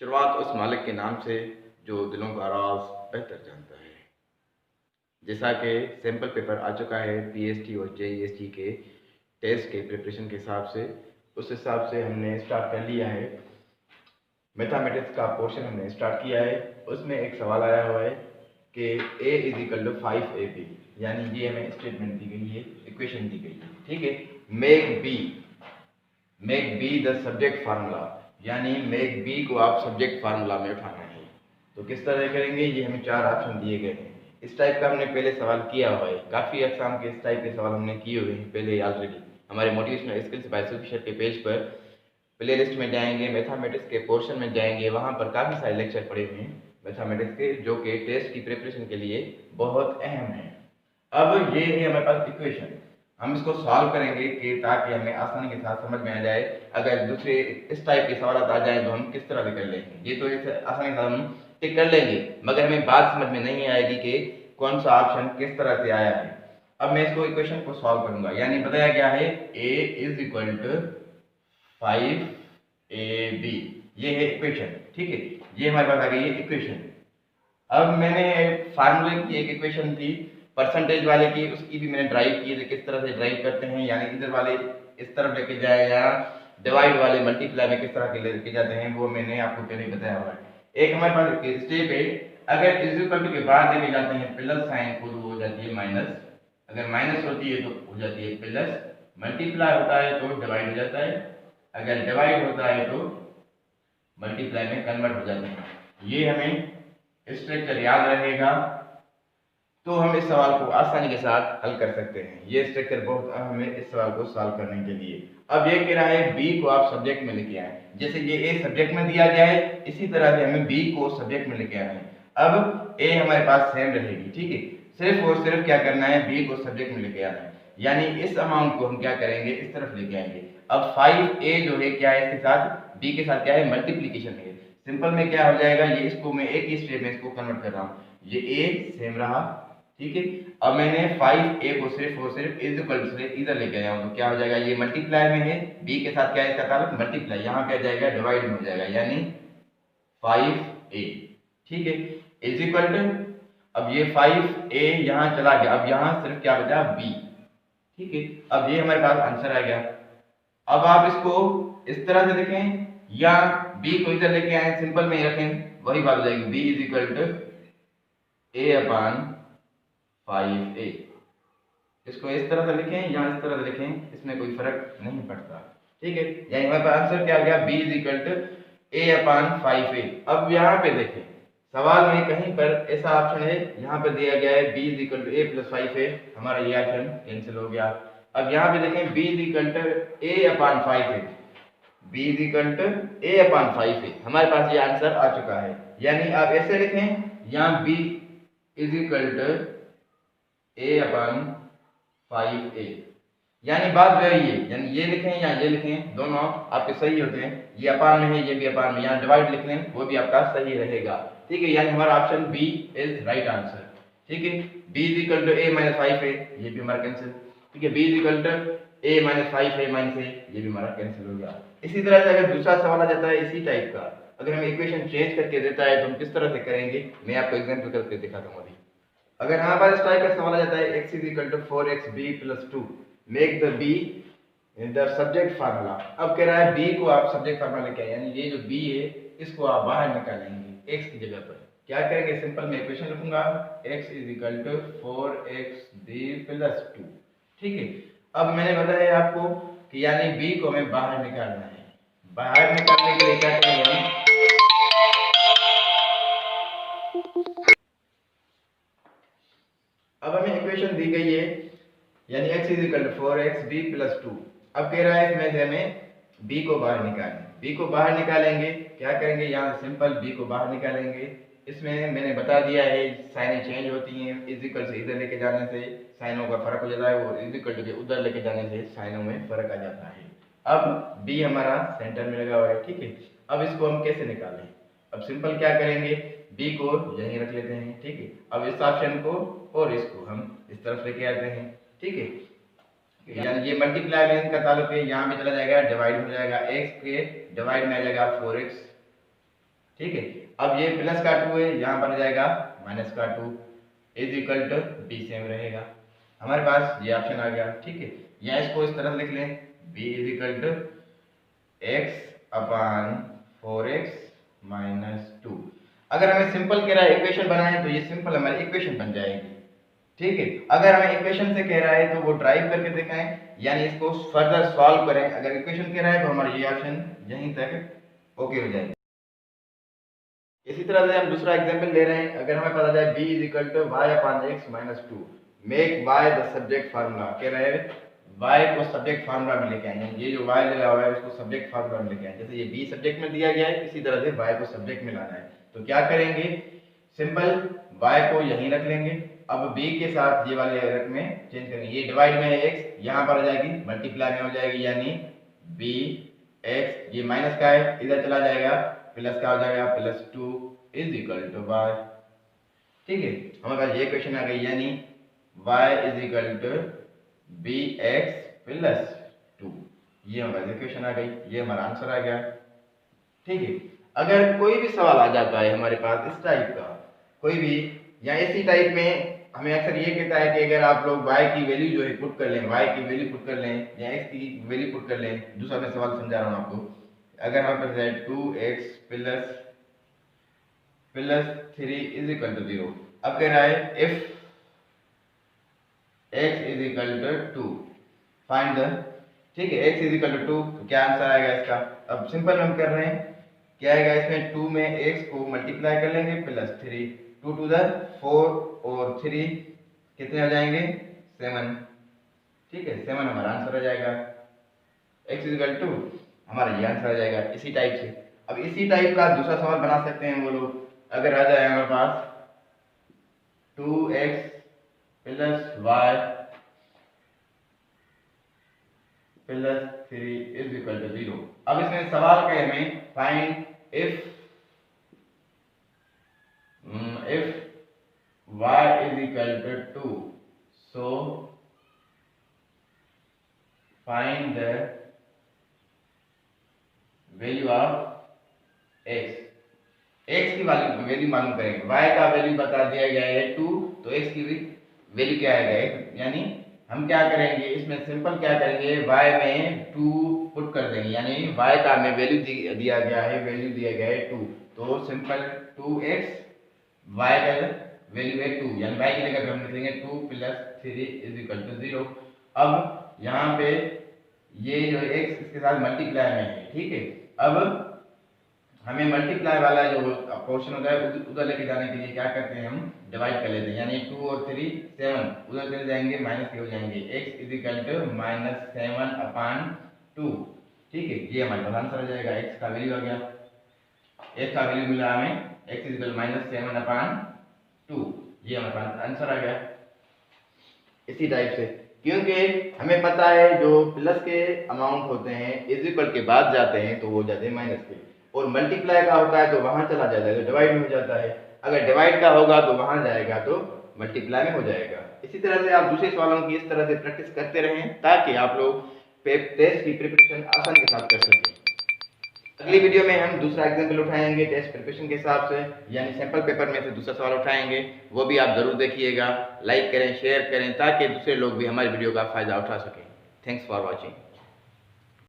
शुरुआत उस मालिक के नाम से जो दिलों का राज बेहतर जानता है। जैसा कि सैंपल पेपर आ चुका है पीएसटी और जेईएसटी के टेस्ट के प्रिपरेशन के हिसाब से, उस हिसाब से हमने स्टार्ट कर लिया है। मैथमेटिक्स का पोर्शन हमने स्टार्ट किया है। उसमें एक सवाल आया हुआ है कि a is equal to 5ab, यानी ये हमें स्टेटमेंट दी गई है, इक्वेशन दी गई है। ठीक है, make be the subject formula, यानी मेक बी को आप सब्जेक्ट फार्मूला में उठाना है। तो किस तरह करेंगे, ये हमें चार ऑप्शन दिए गए हैं। इस टाइप का हमने पहले सवाल किया हुआ है, काफ़ी एग्जाम के इस टाइप के सवाल हमने किए हुए हैं पहले ऑलरेडी। हमारे मोटिवेशनल स्किल्स बाय सुखी के पेज पर प्ले लिस्ट में जाएंगे, मैथमेटिक्स के पोर्शन में जाएंगे, वहाँ पर काफ़ी सारे लेक्चर पड़े हुए हैं मैथमेटिक्स के, जो कि टेस्ट की प्रिपरेशन के लिए बहुत अहम है। अब ये है हमारे पास इक्वेशन, हम इसको सॉल्व करेंगे कि ताकि हमें आसानी के साथ समझ में आ जाए। अगर दूसरे इस टाइप के सवाल आ जाए तो हम किस तरह से कर लेंगे। ये तो इसे आसानी से हम टिक कर लेंगे, मगर हमें बात समझ में नहीं आएगी कि कौन सा ऑप्शन किस तरह से आया है। अब मैं इसको इक्वेशन को सॉल्व करूंगा, यानी बताया गया है a is equal to 5ab, ये है इक्वेशन। ठीक है, ये हमारे पास आ गई है इक्वेशन। अब मैंने फार्मूले की एक इक्वेशन थी परसेंटेज वाले की, उसकी भी मैंने ड्राइव की थी, किस तरह से ड्राइव करते हैं, यानी इधर वाले इस तरफ लेके जाए या डिवाइड वाले मल्टीप्लाई में किस तरह के लेके जाते हैं, वो मैंने आपको पहले बताया हुआ है। एक हमारे पास स्टेप है, अगर इज इक्वल टू के बाद लेके जाते हैं प्लस साइन को, हो जाती है माइनस, अगर माइनस होती है तो हो जाती है प्लस, मल्टीप्लाई होता है तो डिवाइड हो जाता है, अगर डिवाइड होता है तो मल्टीप्लाई में कन्वर्ट हो जाते हैं। ये हमें स्ट्रक्चर याद रहेगा तो हम इस सवाल को आसानी के साथ हल कर सकते हैं। ये स्ट्रक्चर बहुत अहम है इस सवाल को सॉल्व करने के लिए। अब ये कह रहा है बी को आप सब्जेक्ट में लेके आए, जैसे ये ए सब्जेक्ट में दिया गया है, इसी तरह से हमें बी को सब्जेक्ट में लेके आना है। अब ए हमारे पास सेम रहेगी, ठीक है, सिर्फ और सिर्फ क्या करना है, बी को सब्जेक्ट में लेके आना है, यानी इस अमाउंट को हम क्या करेंगे, इस तरफ लेके आएंगे। अब 5a जो है क्या है, इसके साथ बी के साथ क्या है, मल्टीप्लीकेशन है। सिंपल में क्या हो जाएगा, ये इसको मैं एक ही स्टेप में इसको कन्वर्ट कर रहा हूँ, ये a सेम रहा, ठीक है। अब मैंने 5a को सिर्फ और सिर्फ इज इक्वल से इधर लेके आया हूं, तो क्या हो जाएगा, ये मल्टीप्लाई में है, b के साथ क्या है इसका ताल्लुक, मल्टीप्लाई, यहां क्या जाएगा, डिवाइड में हो जाएगा, यानी 5a, ठीक है, इज इक्वल टू, अब ये 5a यहां चला गया, अब यहां सिर्फ क्या बचा, b, ठीक है। अब ये हमारे पास आंसर आ गया। अब आप इसको इस तरह से लिखें या b को इधर लेके आए, सिंपल में ही रखें, वही बात हो जाएगी, b is equal to a upon 5a। इसको इस तरह से लिखें या इस तरह से लिखें, इसमें कोई फर्क नहीं पड़ता, ठीक है। यानी हमारे पास आंसर क्या आ गया, b is equal to a upon 5a। अब यहाँ पे देखें, सवाल में कहीं पर ऐसा ऑप्शन है, यहाँ पे दिया गया है b is equal to a plus 5a, हमारा ये ऑप्शन कैंसिल हो गया। अब यहाँ पे देखें b is equal to a upon 5a, b is equal to a upon 5a, हमारे पास ये आंसर आ चुका है। यानी आप ऐसे लिखें, यहाँ b is equal to a upon 5a, यानी बात वही है, यानी ये लिखें या ये लिखें, दोनों आपके सही होते हैं, ये अपान में है, ये भी अपान में, यहाँ डिवाइड लिख लें, वो भी आपका सही रहेगा, ठीक है। यानी हमारा option B is right answer, ठीक है। b is equal to a minus 5a, ये भी हमारा कैंसिल, ठीक है। b is equal to a minus 5a minus a, ये भी हमारा कैंसिल हो गया। इसी तरह से अगर दूसरा सवाल आ जाता है इसी टाइप का, अगर हमें इक्वेशन चेंज करके देता है तो हम किस तरह से करेंगे, मैं आपको एग्जाम्पल करके दिखाता हूँ अभी। अगर हमारे पास इस टाइप का सवाल आ जाता है x is equal to 4xb plus 2, make the b the subject formula. अब कह रहा है b को आप सब्जेक्ट फार्मूला लेके आए, यानी ये जो b है इसको आप बाहर निकालेंगे x की जगह पर। क्या करेंगे, सिंपल में इक्वेशन लिखूंगा, x is equal to 4xb plus 2, ठीक है। अब मैंने बताया आपको कि यानी b को हमें बाहर निकालना है, बाहर निकालने के लिए क्या करेंगे हम, अब हमें इक्वेशन दी गई है, यानी x is equal to 4xb plus 2। अब कह रहा है इसमें से हमें b को बाहर निकालें, b को बाहर निकालेंगे, क्या करेंगे, यहाँ सिंपल b को बाहर निकालेंगे। इसमें मैंने बता दिया है साइनें चेंज होती हैं, इज इक्वल से इधर लेके जाने से साइनों का फर्क हो जाता है, और इज इक्वल टू के उधर लेके जाने से साइनों में फर्क आ जाता है। अब b हमारा सेंटर में लगा हुआ है, ठीक है। अब इसको हम कैसे निकालें, अब सिंपल क्या करेंगे, b को यहीं रख लेते हैं, ठीक है। अब इस ऑप्शन को और इसको हम इस तरफ लेके आते हैं, ठीक है। यानी ये मल्टीप्लाई में इनका ताल्लुक है, यहाँ भी चला जाएगा, डिवाइड हो जाएगा, x के डिवाइड में आ जाएगा 4x, ठीक है। अब ये प्लस का 2 है, यहाँ पर आ जाएगा माइनस का 2 is equal to B same रहेगा। हमारे पास ये ऑप्शन आ गया, ठीक है। या इसको इस तरह लिख लें, B is equal to X upon 4x minus 2। अगर हमें सिंपल कह रहा है इक्वेशन बनाएं तो ये सिंपल हमारी इक्वेशन बन जाएगी, ठीक है। अगर हमें इक्वेशन से कह रहा है तो वो ड्राइव करके दिखाएं, यानी इसको फर्दर सॉल्व करें। अगर इक्वेशन कह रहा है तो हमारा ये ऑप्शन यहीं तक ओके हो जाएगा। इसी तरह से हम दूसरा एग्जांपल ले रहे हैं। अगर हमें पता जाए b is equal to y upon x minus 2, make y the subject formula, कह रहे हैं y को सब्जेक्ट फार्मूला में लेके आए। ये जो y लिया हुआ है उसको सब्जेक्ट फार्मूला में लेके आए। जैसे ये b सब्जेक्ट में दिया गया है, इसी तरह से y को सब्जेक्ट में लाना है। तो क्या करेंगे, सिंपल y को यहीं रख लेंगे। अब b के साथ ये वाले रक में चेंज करेंगे। ये डिवाइड में है x, यहाँ पर आ जाएगी मल्टीप्लाई में हो जाएगी, यानी b x, ये माइनस का है इधर चला जाएगा, प्लस का हो जाएगा plus 2 is equal to y, ठीक है। हमारे पास ये क्वेश्चन आ गई, यानी y is equal to B X plus 2। ये हमारी क्वेश्चन आ गई, ये हमारा आंसर आ गया, ठीक है। अगर कोई भी सवाल आ जाता है हमारे पास इस टाइप का, कोई भी या इसी टाइप में, हमें अक्सर ये कहता है कि अगर आप लोग y की वैल्यू जो है पुट कर लें, y की वैल्यू पुट कर लें या x की वैल्यू पुट कर लें। दूसरा मैं सवाल समझा रहा हूँ आपको। अगर हमारे पास है 2x plus 3 is equal to 0। अब कह रहा है if x is equal to 2 find the, ठीक है, x इज इक्वल टू 2, तो क्या आंसर आएगा इसका। अब सिंपल हम कर रहे हैं, क्या आएगा इसमें, 2 में x को मल्टीप्लाई कर लेंगे प्लस 3, 2 टू द 4 और 3 कितने हो जाएंगे 7, ठीक है। 7 हमारा आंसर आ जाएगा। x इज इक्वल टू हमारा ये आंसर आ जाएगा इसी टाइप से। अब इसी टाइप का दूसरा सवाल बना सकते हैं वो लोग। अगर आ जाए हमारे पास 2x plus y plus 3 is equal to 0। अब इसमें सवाल का है हमें find if y is equal to 2, so find the value of x। x की वैल्यू मालूम करेंगे, y का वैल्यू बता दिया गया है 2, तो x की वैल्यू क्या आएगा, यानी हम क्या करेंगे इसमें, सिंपल क्या करेंगे, y में 2 पुट कर देंगे, यानी y का हमें वैल्यू दिया गया है, वैल्यू दिया गया है 2, तो सिंपल 2x, y का वैल्यू है 2, यानी y की जगह पे हम लिख लेंगे 2 प्लस 3 इज इक्वल टू 0। अब यहाँ पे ये जो x इसके साथ मल्टीप्लाई में है, ठीक है। अब हमें मल्टीप्लाई वाला जो पोर्शन होता है उधर लेके जाने के लिए क्या करते हैं, हम डिवाइड कर लेते हैं, यानी 2 और 3 7 उधर चले जाएंगे, माइनस के हो जाएंगे, x is equal to minus 7 upon 2, ठीक है। ये हमारे पास आंसर आ जाएगा, x का वैल्यू आ गया, x का वैल्यू मिला हमें, x is equal minus 7 upon 2, ये हमारे पास आंसर आ गया। इसी टाइप से, क्योंकि हमें पता है जो प्लस के अमाउंट होते हैं इज इक्वल के बाद जाते हैं तो वो हो जाते हैं माइनस के, और मल्टीप्लाई का होता है तो वहां चला जाता है तो डिवाइड में हो जाता है। अगर डिवाइड का होगा तो वहां जाएगा तो मल्टीप्लाई में हो जाएगा। इसी तरह से आप दूसरे सवालों की इस तरह से प्रैक्टिस करते रहें ताकि आप लोग टेस्ट की प्रिपरेशन आसान के साथ कर सकें। अगली वीडियो में हम दूसरा एग्जाम्पल उठाएंगे टेस्ट प्रिपरेशन के हिसाब से, यानी सैंपल पेपर में से दूसरा सवाल उठाएंगे, वो भी आप जरूर देखिएगा। लाइक करें, शेयर करें ताकि दूसरे लोग भी हमारी वीडियो का फायदा उठा सकें। Thanks for watching.